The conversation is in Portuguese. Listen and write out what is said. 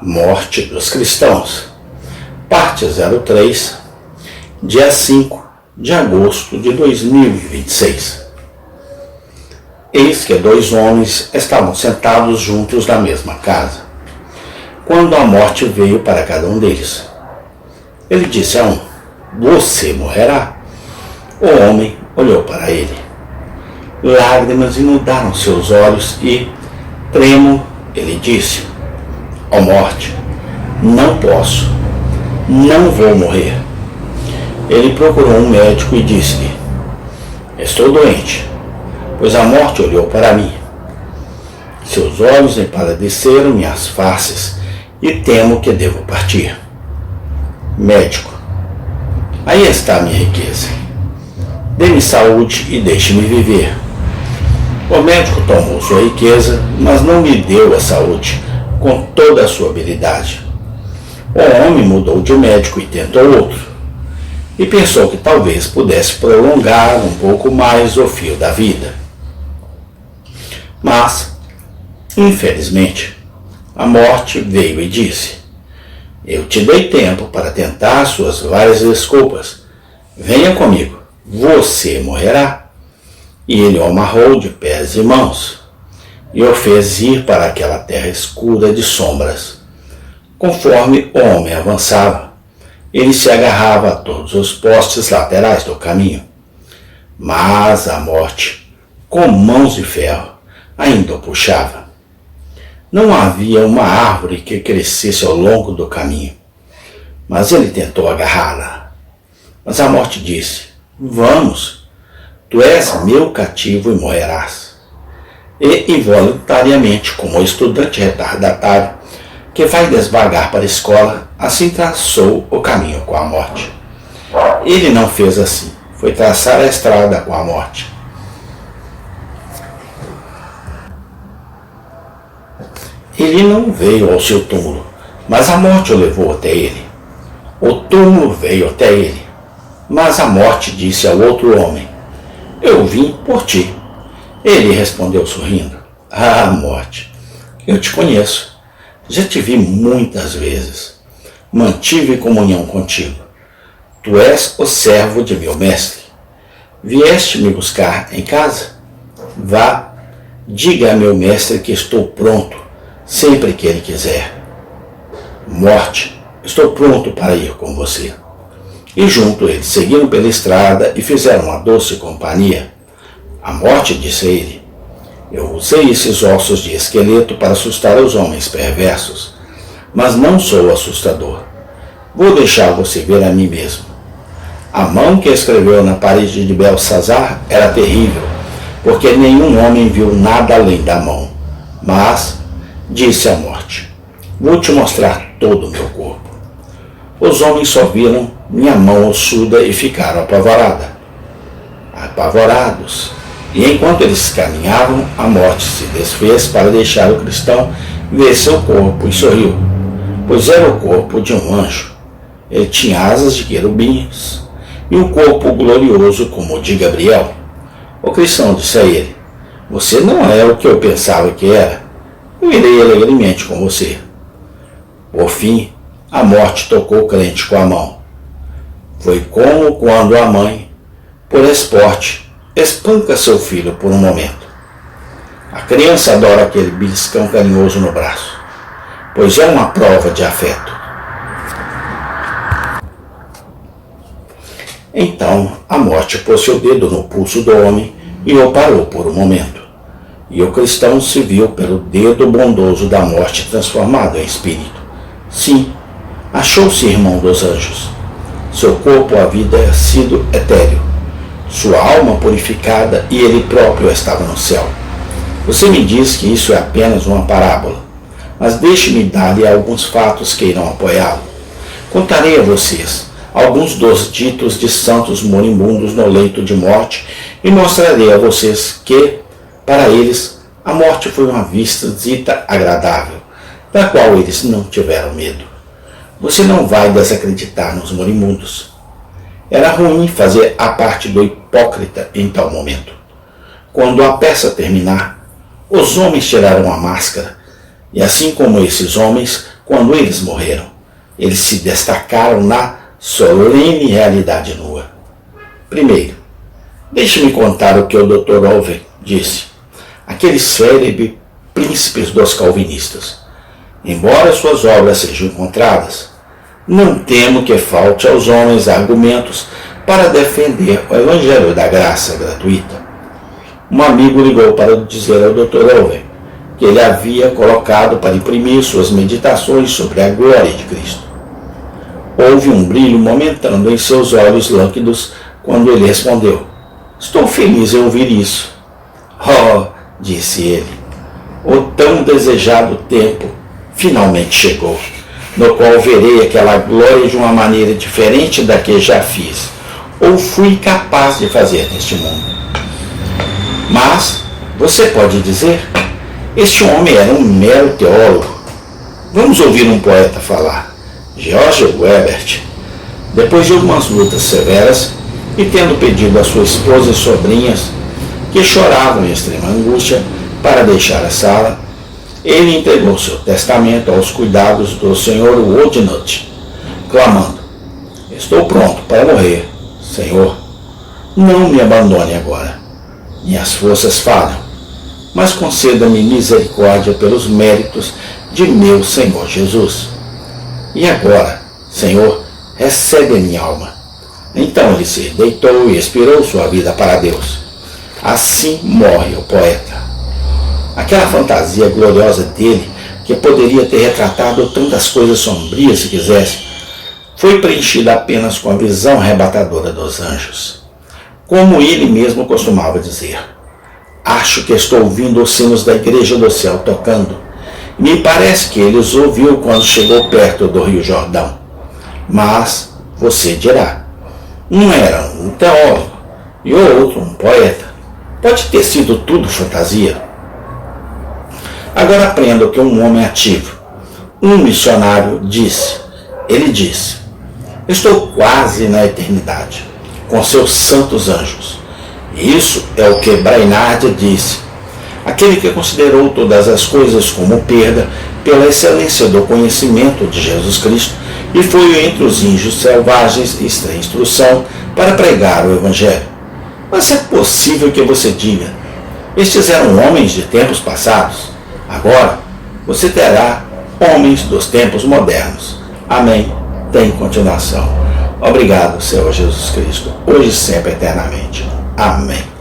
Morte dos cristãos. Parte 03, dia 5 de agosto de 2026. Eis que dois homens estavam sentados juntos na mesma casa, quando a morte veio para cada um deles. Ele disse a um: você morrerá. O homem olhou para ele. Lágrimas inundaram seus olhos e, trêmulo, ele disse: ó morte, não posso, não vou morrer. Ele procurou um médico e disse-lhe: estou doente, pois a morte olhou para mim. Seus olhos empalideceram minhas faces e temo que devo partir. Médico: aí está a minha riqueza. Dê-me saúde e deixe-me viver. O médico tomou sua riqueza, mas não me deu a saúde com toda a sua habilidade. O homem mudou de médico e tentou outro, e pensou que talvez pudesse prolongar um pouco mais o fio da vida. Mas, infelizmente, a morte veio e disse: eu te dei tempo para tentar suas várias desculpas. Venha comigo, você morrerá. E ele o amarrou de pés e mãos, e o fez ir para aquela terra escura de sombras. Conforme o homem avançava, ele se agarrava a todos os postes laterais do caminho. Mas a morte, com mãos de ferro, ainda o puxava. Não havia uma árvore que crescesse ao longo do caminho, mas ele tentou agarrá-la. Mas a morte disse: vamos, tu és meu cativo e morrerás. E involuntariamente, como o estudante retardatário que vai devagar para a escola, assim traçou o caminho com a morte. Ele não fez assim, foi traçar a estrada com a morte. Ele não veio ao seu túmulo, mas a morte o levou até ele. O túmulo veio até ele, mas a morte disse ao outro homem: eu vim por ti. Ele respondeu sorrindo: ah, morte, eu te conheço. Já te vi muitas vezes. Mantive comunhão contigo. Tu és o servo de meu mestre. Vieste me buscar em casa? Vá, diga a meu mestre que estou pronto, sempre que ele quiser. Morte, estou pronto para ir com você. E junto eles seguiram pela estrada e fizeram uma doce companhia. A morte disse a ele: eu usei esses ossos de esqueleto para assustar os homens perversos, mas não sou assustador. Vou deixar você ver a mim mesmo. A mão que escreveu na parede de Belsazar era terrível, porque nenhum homem viu nada além da mão. Mas, disse a morte, vou te mostrar todo o meu corpo. Os homens só viram minha mão ossuda e ficaram apavorados. E enquanto eles caminhavam, a morte se desfez para deixar o cristão ver seu corpo e sorriu, pois era o corpo de um anjo. Ele tinha asas de querubins e um corpo glorioso como o de Gabriel. O cristão disse a ele: você não é o que eu pensava que era. Eu irei alegremente com você. Por fim, a morte tocou o crente com a mão. Foi como quando a mãe, por esporte, espanca seu filho por um momento. A criança adora aquele beliscão carinhoso no braço, pois é uma prova de afeto. Então a morte pôs seu dedo no pulso do homem e o parou por um momento. E o cristão se viu pelo dedo bondoso da morte transformado em espírito. Sim, achou-se irmão dos anjos. Seu corpo havia sido etéreo, sua alma purificada, e ele próprio estava no céu. Você me diz que isso é apenas uma parábola, mas deixe-me dar-lhe alguns fatos que irão apoiá-lo. Contarei a vocês alguns dos ditos de santos moribundos no leito de morte e mostrarei a vocês que, para eles, a morte foi uma visita agradável, da qual eles não tiveram medo. Você não vai desacreditar nos moribundos. Era ruim fazer a parte do hipócrita em tal momento. Quando a peça terminar, os homens tiraram a máscara, e assim como esses homens, quando eles morreram. Eles se destacaram na solene realidade nua. Primeiro, deixe-me contar o que o Dr. Owen disse. Aqueles célebres príncipes dos calvinistas. Embora suas obras sejam encontradas, não temo que falte aos homens argumentos para defender o Evangelho da graça gratuita. Um amigo ligou para dizer ao Dr. Owen que ele havia colocado para imprimir suas meditações sobre a glória de Cristo. Houve um brilho momentâneo em seus olhos lânguidos quando ele respondeu: "Estou feliz em ouvir isso." "Oh", disse ele, "o tão desejado tempo finalmente chegou, no qual verei aquela glória de uma maneira diferente da que já fiz, ou fui capaz de fazer neste mundo." Mas, você pode dizer, este homem era um mero teólogo. Vamos ouvir um poeta falar. George Herbert, depois de algumas lutas severas, e tendo pedido a sua esposa e sobrinhas, que choravam em extrema angústia, para deixar a sala, ele entregou seu testamento aos cuidados do Sr. Woodnut, clamando: "Estou pronto para morrer, Senhor. Não me abandone agora. Minhas forças falham, mas conceda-me misericórdia pelos méritos de meu Senhor Jesus. E agora, Senhor, recebe a minha alma." Então ele se deitou e expirou sua vida para Deus. Assim morre o poeta. Aquela fantasia gloriosa dele, que poderia ter retratado tantas coisas sombrias se quisesse, foi preenchida apenas com a visão arrebatadora dos anjos. Como ele mesmo costumava dizer: "Acho que estou ouvindo os sinos da igreja do céu tocando. Me parece que ele os ouviu quando chegou perto do Rio Jordão." Mas você dirá: um era um teólogo e o outro um poeta. Pode ter sido tudo fantasia. Agora aprenda o que um homem ativo, um missionário, disse. Ele disse: "Estou quase na eternidade, com seus santos anjos." Isso é o que Brainerd disse. Aquele que considerou todas as coisas como perda pela excelência do conhecimento de Jesus Cristo e foi entre os índios selvagens e sem instrução para pregar o Evangelho. Mas é possível que você diga: estes eram homens de tempos passados. Agora você terá homens dos tempos modernos. Amém. Tem continuação. Obrigado, Senhor Jesus Cristo, hoje e sempre, eternamente. Amém.